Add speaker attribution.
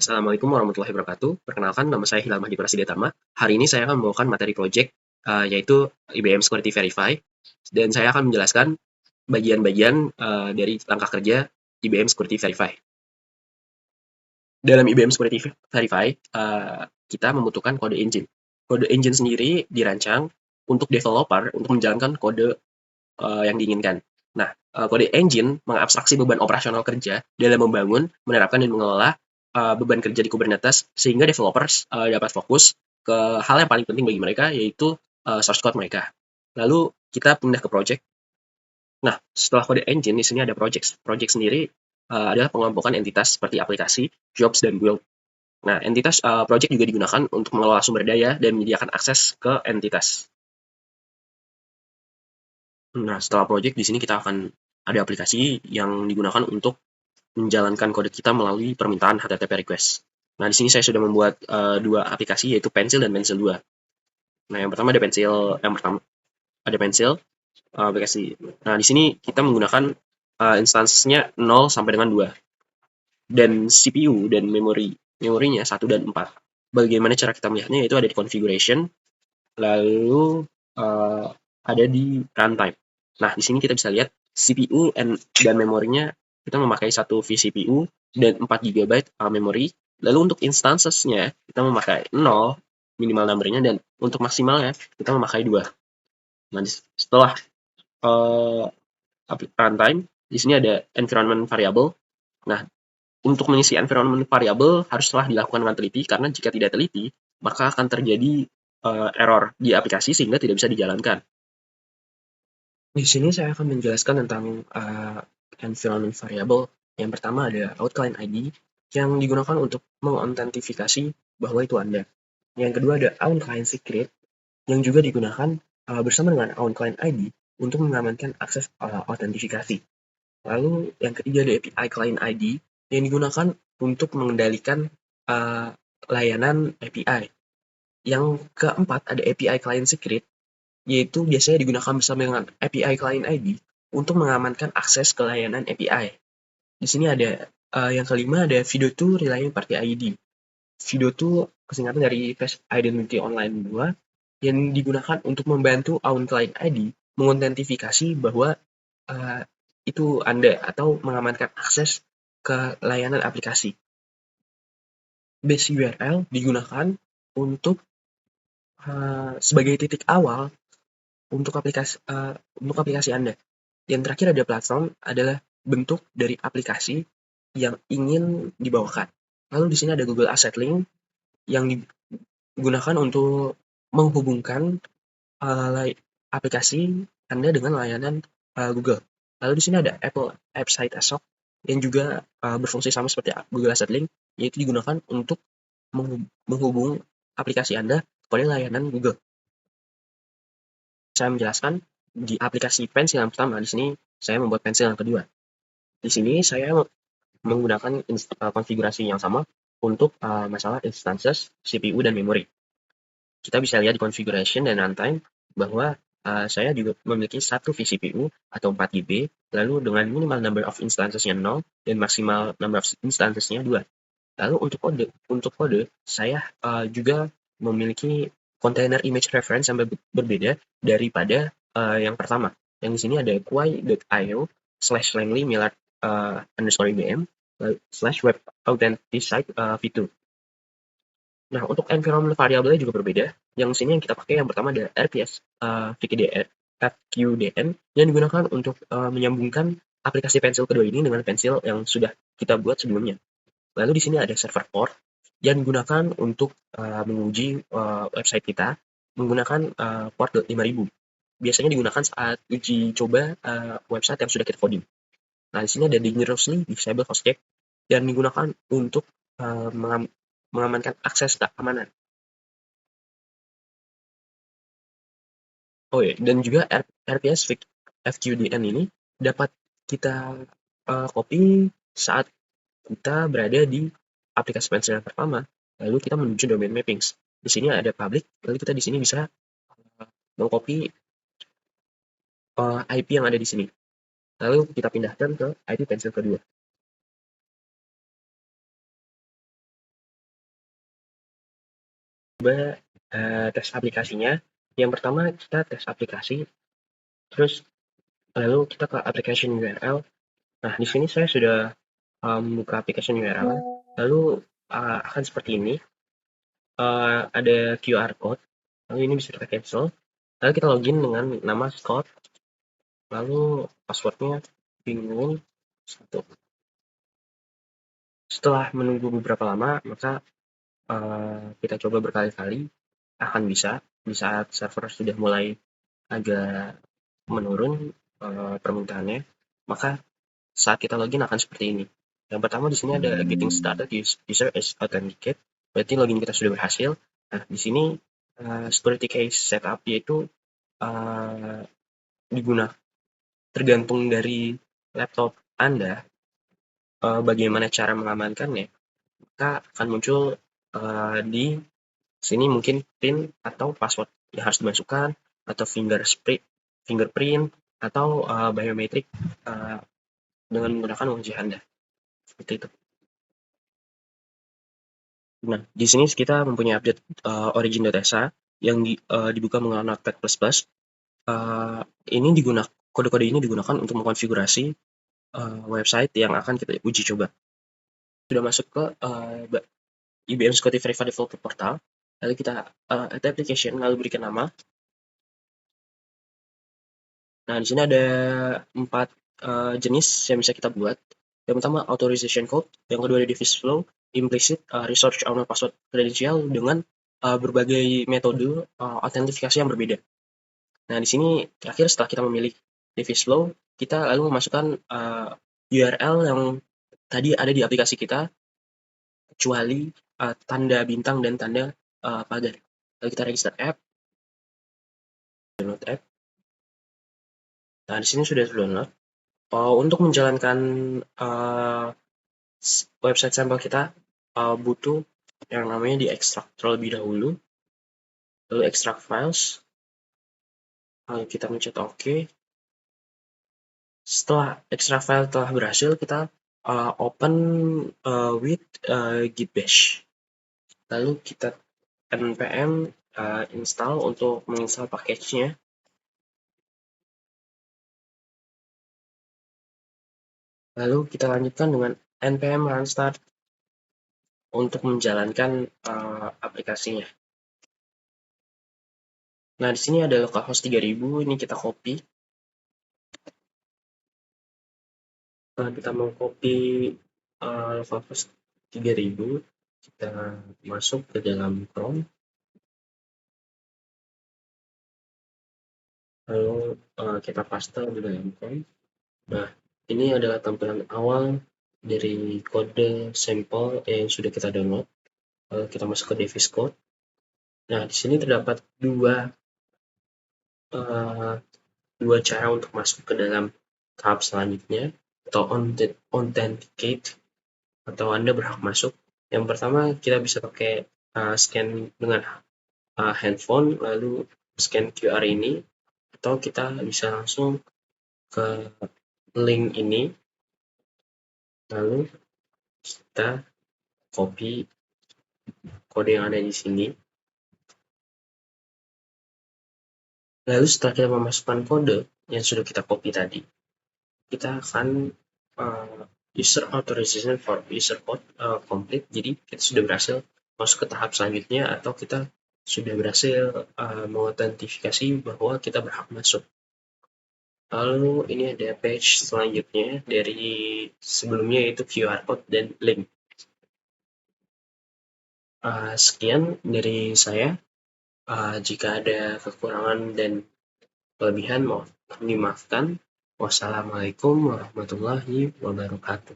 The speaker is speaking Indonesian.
Speaker 1: Assalamualaikum warahmatullahi wabarakatuh. Perkenalkan, nama saya Hilal Mahdi Prasidya-Tama. Hari ini saya akan membawakan materi project yaitu IBM Security Verify, dan saya akan menjelaskan bagian-bagian dari langkah kerja IBM Security Verify. Dalam IBM Security Verify, kita membutuhkan kode engine. Kode engine sendiri dirancang untuk developer untuk menjalankan kode yang diinginkan. Nah, kode engine mengabstraksi beban operasional kerja dalam membangun, menerapkan, dan mengelola beban kerja di Kubernetes sehingga developers dapat fokus ke hal yang paling penting bagi mereka, yaitu source code mereka. Lalu kita pindah ke project. Nah, setelah kode engine, di sini ada project. Project sendiri adalah pengelompokan entitas seperti aplikasi, jobs, dan build. Nah, entitas project juga digunakan untuk mengelola sumber daya dan menyediakan akses ke entitas. Nah, setelah project di sini kita akan ada aplikasi yang digunakan untuk menjalankan kode kita melalui permintaan HTTP request. Nah, di sini saya sudah membuat dua aplikasi, yaitu Pencil dan Pencil 2. Nah, yang pertama ada Pencil aplikasi. Nah, di sini kita menggunakan instansinya 0 sampai dengan 2, dan CPU dan memorinya 1 dan 4. Bagaimana cara kita melihatnya, yaitu ada di configuration, lalu ada di runtime. Nah, di sini kita bisa lihat CPU dan memorinya kita memakai satu vCPU dan 4 GB memori. Lalu untuk instances-nya kita memakai 0 minimal number-nya, dan untuk maksimalnya kita memakai 2. Nah, setelah uh, runtime, di sini ada environment variable. Nah, untuk mengisi environment variable haruslah dilakukan dengan teliti, karena jika tidak teliti maka akan terjadi error di aplikasi sehingga tidak bisa dijalankan. Di sini saya akan menjelaskan tentang environment variable. Yang pertama ada out client ID yang digunakan untuk mengotentifikasi bahwa itu Anda. Yang kedua ada own client secret yang juga digunakan bersama dengan own client ID untuk mengamankan akses autentifikasi. Lalu yang ketiga ada API client ID yang digunakan untuk mengendalikan layanan API. Yang keempat ada API client secret, yaitu biasanya digunakan bersama dengan API client ID untuk mengamankan akses ke layanan API. Di sini ada yang kelima ada FIDO2 Reliant Party ID. FIDO2 kesingkatan dari Face Identity Online 2 yang digunakan untuk membantu own client ID mengotentifikasi bahwa itu Anda atau mengamankan akses ke layanan aplikasi. Base URL digunakan untuk sebagai titik awal untuk aplikasi Anda. Yang terakhir ada platform, adalah bentuk dari aplikasi yang ingin dibawakan. Lalu di sini ada Google Asset Link yang digunakan untuk menghubungkan aplikasi Anda dengan layanan Google. Lalu di sini ada Apple App Site Assoc yang juga berfungsi sama seperti Google Asset Link, yaitu digunakan untuk menghubung aplikasi Anda kepada layanan Google. Saya menjelaskan di aplikasi pensil yang pertama. Di sini saya membuat pensil yang kedua. Di sini saya menggunakan konfigurasi yang sama untuk masalah instances, CPU, dan memori. Kita bisa lihat di configuration dan runtime bahwa saya juga memiliki satu vCPU atau 4 GB, lalu dengan minimal number of instances-nya 0 dan maksimal number of instances-nya 2. Lalu untuk kode saya juga memiliki container image reference yang berbeda daripada yang pertama. Yang di sini ada quay.io/langley millard _ibm /web authenticate v2. Nah, untuk environment variable-nya juga berbeda. Yang sini yang kita pakai yang pertama ada RPS FQDN yang digunakan untuk menyambungkan aplikasi pensil kedua ini dengan pensil yang sudah kita buat sebelumnya. Lalu di sini ada server port yang digunakan untuk menguji website kita menggunakan port 5000. Biasanya digunakan saat uji coba website yang sudah kita coding. Nah, di sini ada dangerously disable host check yang digunakan untuk mengamankan akses keamanan. Oh ya, dan juga RPS FQDN ini dapat kita copy saat kita berada di aplikasi pensil yang pertama, lalu kita menuju domain mappings. Di sini ada public, lalu kita di sini bisa mengcopy IP yang ada di sini. Lalu kita pindahkan ke IP pensil kedua. tes aplikasinya. Yang pertama kita tes aplikasi, terus lalu kita ke application URL. Nah, di sini saya sudah membuka application URL, lalu akan seperti ini. Ada QR code, lalu ini bisa kita cancel. Lalu kita login dengan nama Scott, lalu passwordnya bingung 1. Setelah menunggu beberapa lama, maka kita coba berkali-kali, akan bisa di saat server sudah mulai agak menurun permintaannya, maka saat kita login akan seperti ini. Yang pertama di sini ada getting started user is authenticate, berarti login kita sudah berhasil. Nah, di sini security case setup yaitu digunakan tergantung dari laptop Anda, bagaimana cara mengamankannya, maka akan muncul di sini mungkin PIN atau password yang harus dimasukkan, atau fingerprint atau biometrik dengan menggunakan wajah Anda. Seperti itu. Nah, di sini kita mempunyai update origin.exa yang dibuka menggunakan Notepad++. Ini kode-kode ini digunakan untuk mengkonfigurasi website yang akan kita uji coba. Sudah masuk ke IBM Scotty Verified Developer Portal, lalu kita add application, lalu berikan nama. Nah, di sini ada 4 jenis yang bisa kita buat. Yang pertama authorization code, yang kedua ada device flow, implicit, research owner password credential dengan berbagai metode autentifikasi yang berbeda. Nah, di sini terakhir setelah kita memilih device flow, kita lalu memasukkan URL yang tadi ada di aplikasi kita, kecuali tanda bintang dan tanda pagar. Lalu kita register app, download app. Nah, di sini sudah download. Untuk menjalankan website sampel kita butuh yang namanya diekstrak terlebih dahulu, lalu extract files, lalu kita mencet OK. Setelah extract file telah berhasil, kita open with git bash, lalu kita npm install untuk menginstal package-nya. Lalu kita lanjutkan dengan npm run start untuk menjalankan aplikasinya. Nah, di sini ada localhost 3000, ini kita copy. Kalau kita mau copy localhost 3000, kita masuk ke dalam Chrome, lalu kita paste di dalam Chrome. Nah, ini adalah tampilan awal dari kode sampel yang sudah kita download. Lalu kita masuk ke device code. Nah, di sini terdapat dua cara untuk masuk ke dalam tahap selanjutnya, atau authenticate, atau Anda berhak masuk. Yang pertama, kita bisa pakai scan dengan handphone, lalu scan QR ini, atau kita bisa langsung ke link ini, lalu kita copy kode yang ada di sini. Lalu setelah kita memasukkan kode yang sudah kita copy tadi, kita akan user authorization for user code complete. Jadi kita sudah berhasil masuk ke tahap selanjutnya, atau kita sudah berhasil mengautentifikasi bahwa kita berhak masuk. Lalu ini ada page selanjutnya dari sebelumnya, yaitu QR code dan link. Sekian dari saya. Jika ada kekurangan dan kelebihan mohon dimaafkan. Wassalamualaikum warahmatullahi wabarakatuh.